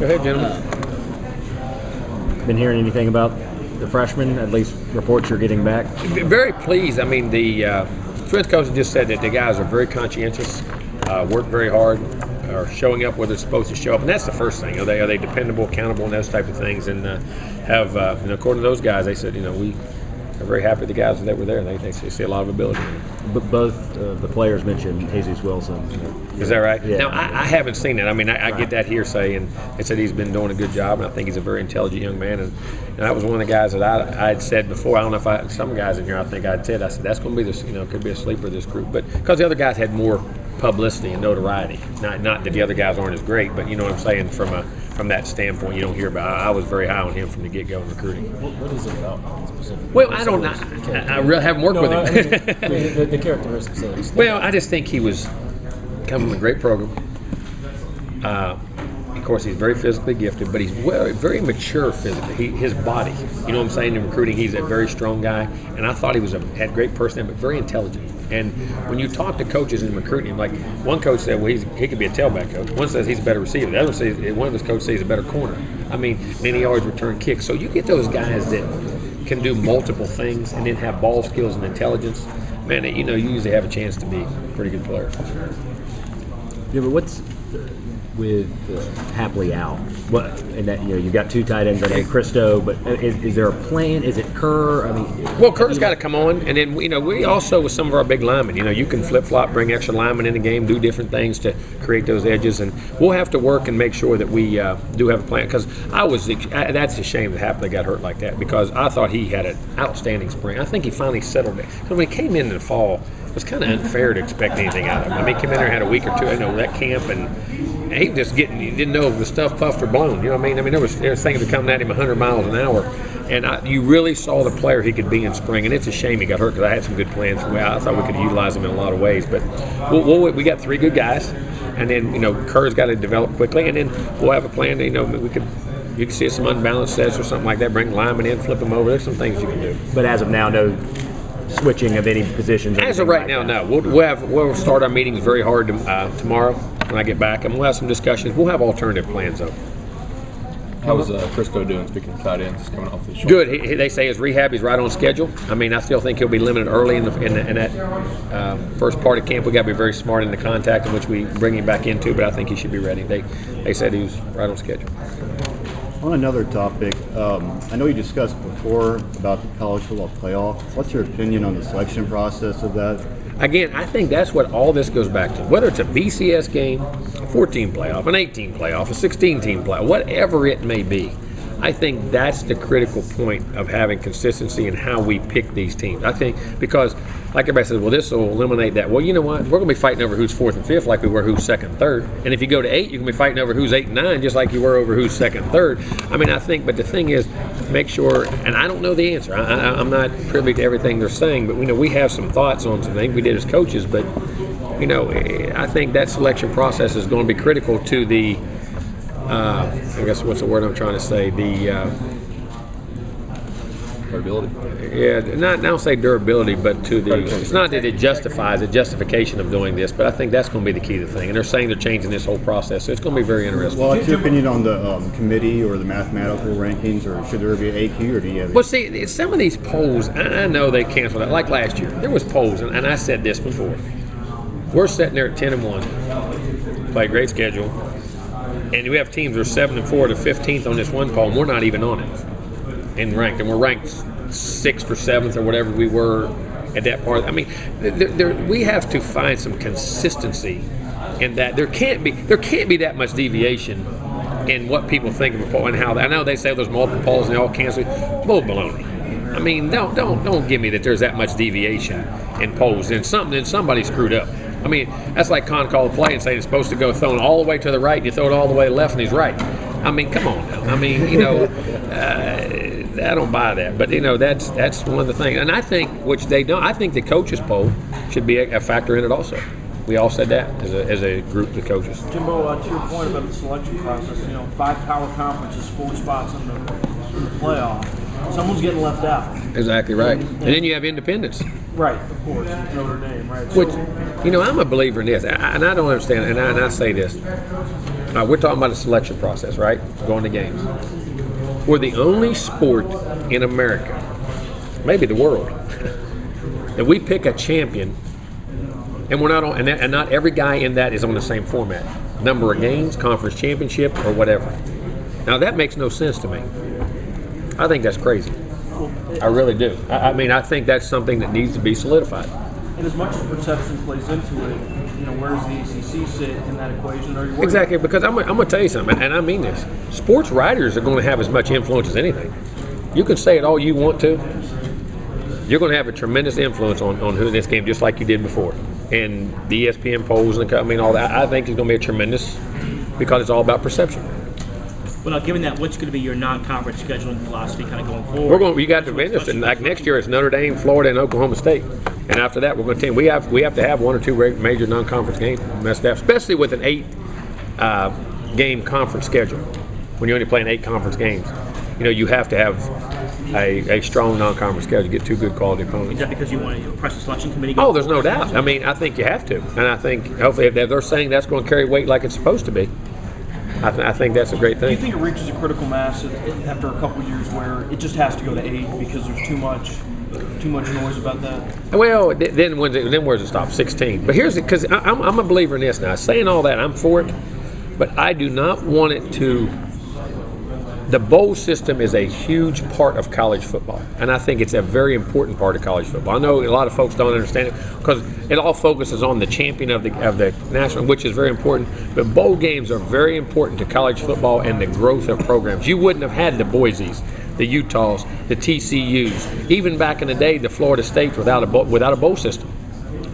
Go ahead, gentlemen. Been hearing anything about the freshmen, at least reports you're getting back? Very pleased. I mean, the strength coach just said that the guys are very conscientious, work very hard, are showing up where they're supposed to show up, and that's the first thing. Are they dependable, accountable, and those type of things? And according to those guys, they said, we are very happy with the guys that were there. They see a lot of ability. But both the players mentioned Jesus Wilson. Is that right? Yeah. Now, I haven't seen that. I mean, I get that hearsay, and they said he's been doing a good job, and I think he's a very intelligent young man. And that was one of the guys that I had said before. I don't know if some guys in here, I think I said that's going to be this, could be a sleeper, this group. But because the other guys had more publicity and notoriety. Not that the other guys aren't as great, but you know what I'm saying, from that standpoint, you don't hear about it. I was very high on him from the get-go in recruiting. What is it about specifically? Well, I don't know. I really haven't worked with him. The characteristics of it. Well, I just think he was coming from a great program. Of course, he's very physically gifted, but he's very mature physically. His body, you know what I'm saying, in recruiting, he's a very strong guy. And I thought he had great personality, but very intelligent. And when you talk to coaches in recruiting, like one coach said, well, he could be a tailback coach. One says he's a better receiver. The other says, one of his coaches says he's a better corner. I mean, then he always return kicks. So you get those guys that can do multiple things and then have ball skills and intelligence. Man, you usually have a chance to be a pretty good player. Yeah, but what's with Haplea out? What and that you've got two tight ends, I think Christo, but is there a plan? Is it Kerr? I mean, well, Kerr's got to come on, and then we also with some of our big linemen, you can flip flop, bring extra linemen in the game, do different things to create those edges, and we'll have to work and make sure that we do have a plan. Because that's a shame that Haplea got hurt like that, because I thought he had an outstanding spring. I think he finally settled it. Because when he came in the fall, it was kind of unfair to expect anything out of him. I mean, he came in there and had a week or two, that camp, and he just you didn't know if the stuff puffed or blown. You know what I mean? I mean, there was things that coming at him 100 miles an hour, and you really saw the player he could be in spring. And it's a shame he got hurt, because I had some good plans. I thought we could utilize him in a lot of ways. But we got three good guys, and then Kerr's got to develop quickly, and then we'll have a plan. You can see some unbalanced sets or something like that. Bring linemen in, flip them over. There's some things you can do. But as of now, no switching of any positions. As of right now, no. We'll start our meetings very hard tomorrow when I get back, and we'll have some discussions. We'll have alternative plans, though. How was Crisco doing, speaking of tight ends, coming off the shoulder? Good. They say his rehab is right on schedule. I mean, I still think he'll be limited early in that first part of camp. We got to be very smart in the contact in which we bring him back into, but I think he should be ready. They said he was right on schedule. On another topic, I know you discussed before about the college football playoff. What's your opinion on the selection process of that? Again, I think that's what all this goes back to. Whether it's a BCS game, a 14 playoff, an 18 playoff, a 16-team playoff, whatever it may be, I think that's the critical point of having consistency in how we pick these teams. I think because, like everybody says, well, this will eliminate that. Well, you know what? We're going to be fighting over who's 4th and 5th like we were who's 2nd and 3rd. And if you go to 8, you can be fighting over who's 8 and 9 just like you were over who's 2nd and 3rd. I mean, I think, but the thing is, make sure, and I don't know the answer. I'm not privy to everything they're saying, but we have some thoughts on some things we did as coaches. But, I think that selection process is going to be critical to the I guess what's the word I'm trying to say? The durability. Yeah, I don't say durability, but to the. It's not that it justifies a justification of doing this, but I think that's going to be the key to the thing. And they're saying they're changing this whole process, so it's going to be very interesting. Well, what's your opinion on the committee or the mathematical rankings, or should there be an AQ, or do you have? Well, see, some of these polls, I know they canceled it. Like last year, there was polls, and I said this before. We're sitting there at 10-1, play a great schedule. And we have teams that are 7 and 4 to 15th on this one poll, and we're not even on it and ranked. And we're ranked 6th or 7th or whatever we were at that part. I mean, we have to find some consistency in that. There can't be that much deviation in what people think of a poll and how. I know they say there's multiple polls and they all cancel. Bull baloney. I mean, don't give me that there's that much deviation in polls. And somebody screwed up. I mean, that's like Con call a play and saying it's supposed to go thrown all the way to the right, and you throw it all the way left, and he's right. I mean, come on now. I mean, I don't buy that. But, that's one of the things. And I think, which they don't, I think the coaches poll should be a factor in it also. We all said that as a group of coaches. Jimbo, to your point about the selection process, 5 power conferences, 4 spots in the playoff. Someone's getting left out. Exactly right. And then you have independents. Right, of course, Notre Dame, right? Which, I'm a believer in this, and I don't understand, and I say this. Now, we're talking about a selection process, right? Going to games. We're the only sport in America, maybe the world, that we pick a champion, and we're not on, and not every guy in that is on the same format. Number of games, conference championship, or whatever. Now, that makes no sense to me. I think that's crazy. I really do. I mean, I think that's something that needs to be solidified. And as much as perception plays into it, where does the ACC sit in that equation? Are you worried? Exactly, because I'm going to tell you something, and I mean this. Sports writers are going to have as much influence as anything. You can say it all you want to. You're going to have a tremendous influence on who in this game, just like you did before. And the ESPN polls and all that, I think is going to be a tremendous, because it's all about perception. Well, now, given that, what's going to be your non-conference scheduling philosophy kind of going forward? You got to be interested. Like next year, it's Notre Dame, Florida, and Oklahoma State. And after that, we're going to we have to have 1 or 2 major non-conference games, especially with an 8-game conference schedule. When you're only playing 8 conference games, you have to have a strong non-conference schedule to get 2 good quality opponents. Is that because you want to press the selection committee? Oh, there's no doubt. I mean, I think you have to, and I think hopefully if they're saying that's going to carry weight like it's supposed to be, I think that's a great Do you thing. think it reaches a critical mass after a couple of years where it just has to go to 8 because there's too much noise about that? Well, then where's it stop? 16. But here's it, because I'm a believer in this now. Saying all that, I'm for it, but I do not want it to. The bowl system is a huge part of college football, and I think it's a very important part of college football. I know a lot of folks don't understand it because it all focuses on the champion of the national, which is very important. But bowl games are very important to college football and the growth of programs. You wouldn't have had the Boise's, the Utahs, the TCUs, even back in the day, the Florida States without a bowl system.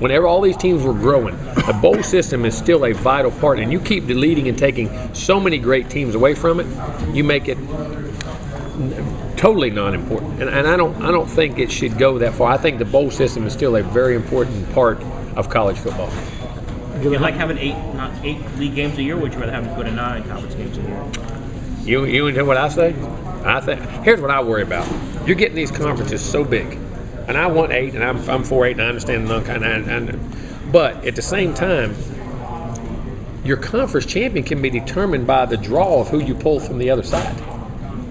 Whenever all these teams were growing, the bowl system is still a vital part, and you keep deleting and taking so many great teams away from it, you make it totally non-important. And I don't think it should go that far. I think the bowl system is still a very important part of college football. Do you like having 8 league games a year, or would you rather have them go to 9 conference games a year? You into what I say? I think here's what I worry about. You're getting these conferences so big. And I want 8, and I'm for 8, and I understand the non-con. But at the same time, your conference champion can be determined by the draw of who you pull from the other side.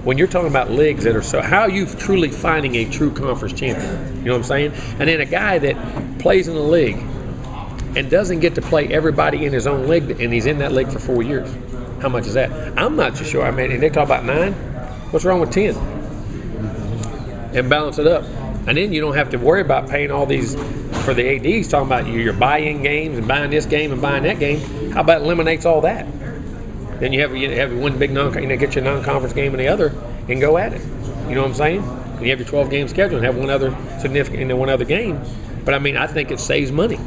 When you're talking about leagues that are so, how are you truly finding a true conference champion? You know what I'm saying? And then a guy that plays in a league and doesn't get to play everybody in his own league, and he's in that league for 4 years. How much is that? I'm not so sure. I mean, and they talk about 9. What's wrong with 10? And balance it up. And then you don't have to worry about paying all these for the ADs, talking about you're buying games and buying this game and buying that game. How about eliminates all that? Then you have one big get your non-conference game and the other and go at it. You know what I'm saying? And you have your 12-game schedule and have one other significant one other game. But I mean, I think it saves money.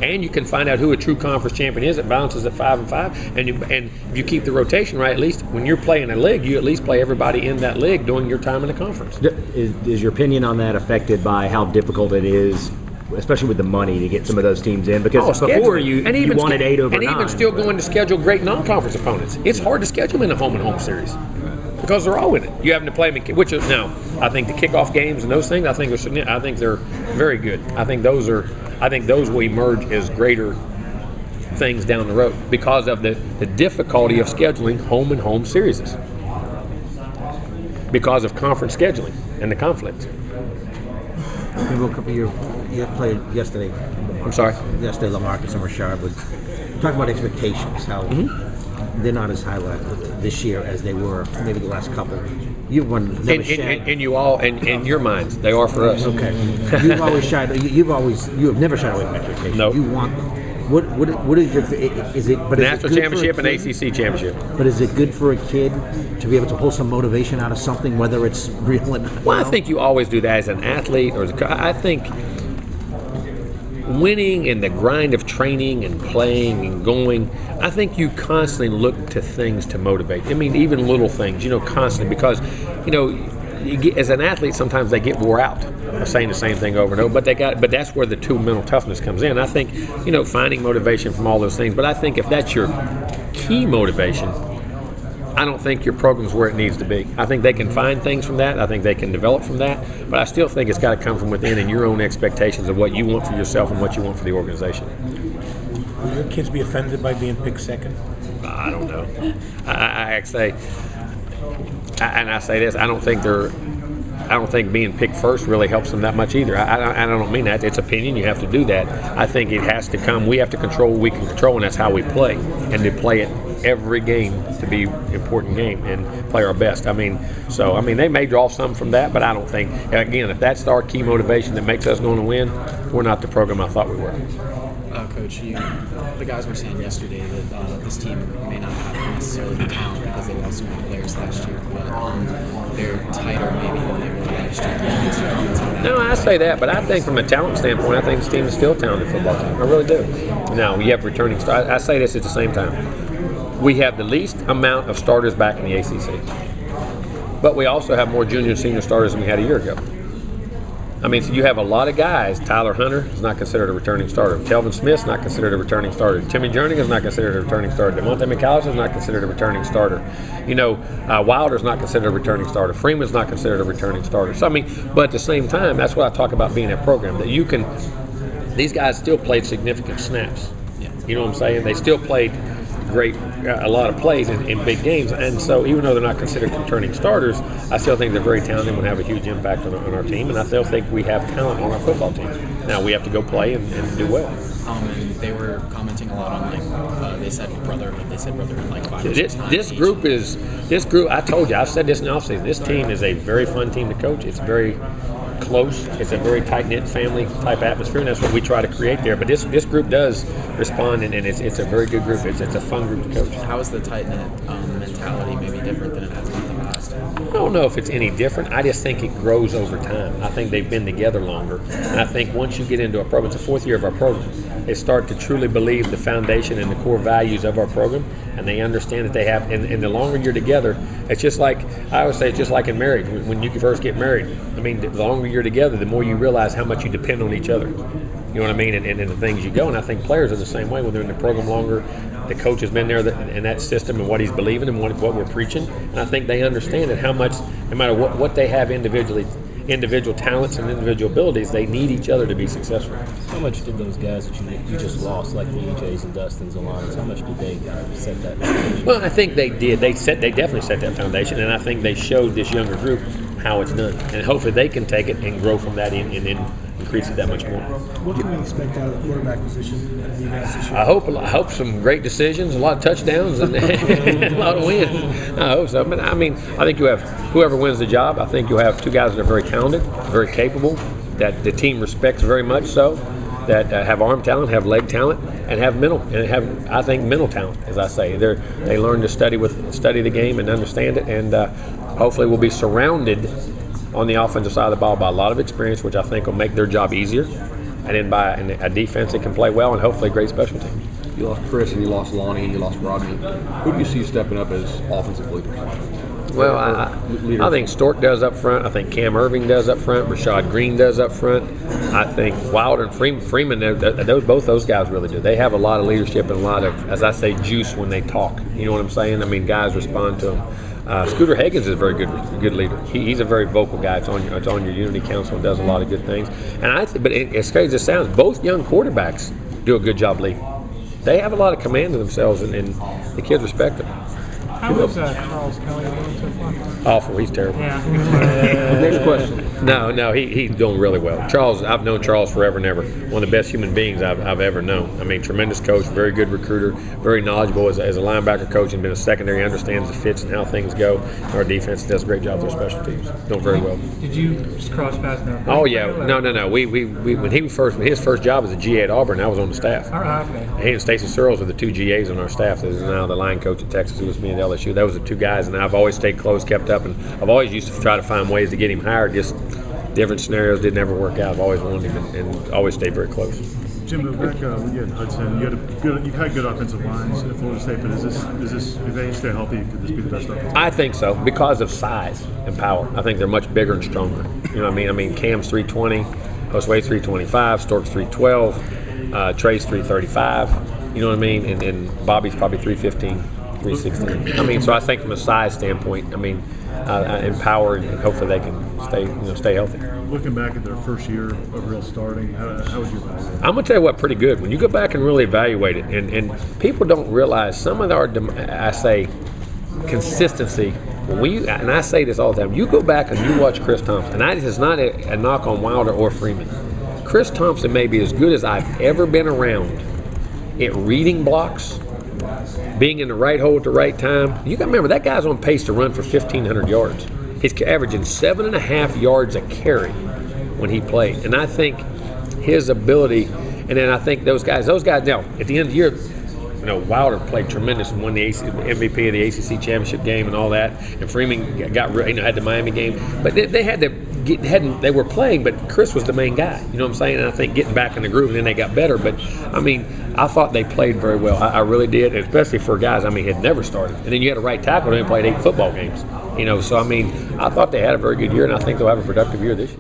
And you can find out who a true conference champion is. It balances at 5 and 5. And if you keep the rotation right, at least when you're playing a league, you at least play everybody in that league during your time in the conference. Is your opinion on that affected by how difficult it is, especially with the money, to get some of those teams in? Because before you wanted 8 over 9. And even still going to schedule great non-conference opponents. It's hard to schedule them in the home series because they're all in it. You having to play them, which is now I think the kickoff games and those things. I think they're very good. I think those will emerge as greater things down the road because of the difficulty of scheduling home series, because of conference scheduling and the conflicts. You played yesterday. I'm sorry? Yesterday, LaMarcus and Rashard would talk about expectations, how they're not as high this year as they were maybe the last couple. You've never shied. And you all, and in your minds, they are for us. Okay. You've always shied. You have never shied away from expectations. No. You want them. What is your, is it? But National is it championship and ACC championship. But is it good for a kid to be able to pull some motivation out of something, whether it's real or not? Well, I think you always do that as an athlete, I think winning and the grind of training and playing and going, I think you constantly look to things to motivate. I mean, even little things, constantly, because, as an athlete, sometimes they get wore out of saying the same thing over and over, but that's where the true mental toughness comes in. I think, finding motivation from all those things, but I think if that's your key motivation, I don't think your program's where it needs to be. I think they can find things from that. I think they can develop from that. But I still think it's got to come from within and your own expectations of what you want for yourself and what you want for the organization. Will your kids be offended by being picked second? I don't know. I say this. I don't think being picked first really helps them that much either. I don't mean that. It's opinion. You have to do that. I think it has to come. We have to control what we can control, and that's how we play. And to play it every game to be an important game and play our best. I mean, they may draw some from that, but I don't think, again, if that's our key motivation that makes us going to win, we're not the program I thought we were. Coach, the guys were saying yesterday that this team may not have necessarily the talent because they lost so many players last year, but they're tighter maybe than they were last year. No, I say that, but I think from a talent standpoint, I think this team is still a talented football team. I really do. Now, we have returning stars. I say this at the same time. We have the least amount of starters back in the ACC, but we also have more junior and senior starters than we had a year ago. I mean, so you have a lot of guys. Tyler Hunter is not considered a returning starter. Telvin Smith's not considered a returning starter. Timmy Jernigan is not considered a returning starter. DeMonte McAllister is not considered a returning starter. Wilder's not considered a returning starter. Freeman's not considered a returning starter. So, but at the same time, that's what I talk about being a program, that you can – these guys still played significant snaps. You know what I'm saying? They still played a lot of plays in big games, and so even though they're not considered returning starters, I still think they're very talented and have a huge impact on our team, and I still think we have talent on our football team. Now we have to go play and do well. And they were commenting a lot on they said brotherhood. They said brotherhood like 5 or 6 times. This group. I told you, I've said this in the offseason. This team is a very fun team to coach. It's very close. It's a very tight-knit family type atmosphere, and that's what we try to create there. But this group does respond, and it's a very good group. It's a fun group to coach. How is the tight-knit mentality maybe different than it has been in the past? I don't know if it's any different. I just think it grows over time. I think they've been together longer, and I think once you get into a program, it's the 4th year of our program, they start to truly believe the foundation and the core values of our program, and they understand that they have, and the longer you're together, it's just like, I always say, it's just like in marriage. When you first get married, the longer you're together, the more you realize how much you depend on each other. You know what I mean? And the things you go, and I think players are the same way when they're in the program longer. The coach has been there in that system and what he's believing and what we're preaching, and I think they understand that how much, no matter what they have individual talents and individual abilities, they need each other to be successful. How much did those guys that you just lost, like the EJs and Dustins and Lions, how much did they set that foundation? Well, I think they did. They definitely set that foundation, and I think they showed this younger group how it's done, and hopefully they can take it and grow from that and increase it that much more. What can we expect out of the quarterback position in the guys this year? I hope some great decisions, a lot of touchdowns, and a lot of wins. I hope so. But I think you have whoever wins the job. I think you'll have 2 guys that are very talented, very capable, that the team respects very much so, that have arm talent, have leg talent, and have mental talent. As I say, they learn to study the game and understand it, and hopefully we'll be surrounded on the offensive side of the ball by a lot of experience, which I think will make their job easier, and then by a defense that can play well, and hopefully a great special team. You lost Chris and you lost Lonnie and you lost Rodney. Who do you see stepping up as offensive leaders? Well, I think Stork does up front. I think Cam Irving does up front. Rashad Green does up front. I think Wilder and Freeman, both those guys really do. They have a lot of leadership and a lot of, as I say, juice when they talk. You know what I'm saying? Guys respond to them. Scooter Higgins is a very good leader. He's a very vocal guy. It's on your Unity Council and does a lot of good things. But as crazy as it sounds, both young quarterbacks do a good job leading. They have a lot of command of themselves, and the kids respect them. How is Charles Kelly doing so far? Awful. He's terrible. Yeah. Next question. No, he's doing really well. Charles, I've known Charles forever and ever. One of the best human beings I've ever known. Tremendous coach, very good recruiter, very knowledgeable as a linebacker coach, and been a secondary, understands the fits and how things go. Our defense does a great job with their special teams. Doing very well. Did you just cross paths now? Oh yeah, no. When his first job as a GA at Auburn, I was on the staff. All right, okay. He and Stacy Searles are the 2 GAs on our staff. There's now the line coach at Texas who was me at LSU. Those are the 2 guys, and I've always stayed close, kept up, and I've always used to try to find ways to get him hired. Just different scenarios didn't ever work out. I've always wanted him and always stayed very close. Jimbo, back when you had Hudson, you've had good offensive lines at Florida State, but is this if they stay healthy, could this be the best offensive line? I think so, because of size and power. I think they're much bigger and stronger. You know what I mean? Cam's 320, Josue's 325, Stork's 312, Trey's 335. You know what I mean? And Bobby's probably 315. 316. So I think from a size standpoint, and power, and hopefully they can stay healthy. Looking back at their first year of real starting, how would you evaluate it? I'm gonna tell you what, pretty good. When you go back and really evaluate it, and people don't realize some of our, I say, consistency. And I say this all the time. You go back and you watch Chris Thompson, and this is not a knock on Wilder or Freeman. Chris Thompson may be as good as I've ever been around at reading blocks, being in the right hole at the right time. You got to remember that guy's on pace to run for 1,500 yards. He's averaging 7.5 yards a carry when he played, and I think his ability. And then I think those guys. Now at the end of the year, Wilder played tremendous and won the MVP of the ACC championship game and all that. And Freeman had the Miami game, but they had to they were playing, but Chris was the main guy. You know what I'm saying? And I think getting back in the groove, and then they got better. But I mean, I thought they played very well. I really did, especially for guys. I mean, had never started, and then you had a right tackle and played 8 football games. So I mean, I thought they had a very good year, and I think they'll have a productive year this year.